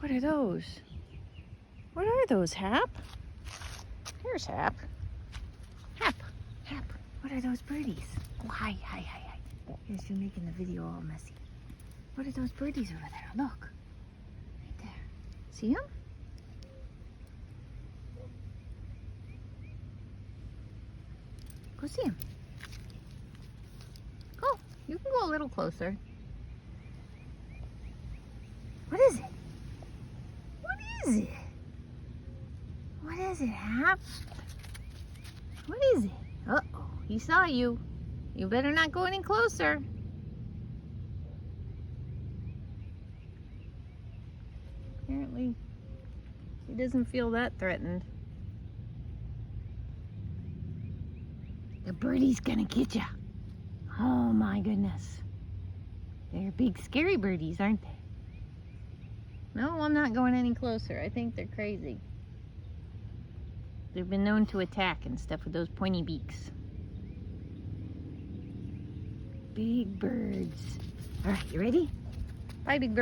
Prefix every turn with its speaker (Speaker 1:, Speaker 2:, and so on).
Speaker 1: What are those? What are those, Hap? Here's Hap. Hap. What are those birdies? Oh, hi. Here's you making the video all messy. What are those birdies over there? Look. Right there. See them? Go see them. Go. You can go a little closer. What is it? What is it? What is it, Hap? What is it? Uh-oh, he saw you. You better not go any closer. Apparently, he doesn't feel that threatened. The birdie's gonna get ya. Oh my goodness. They're big scary birdies, aren't they? No, I'm not going any closer. I think they're crazy. They've been known to attack and stuff with those pointy beaks. Big birds. All right, you ready? Bye, big bird.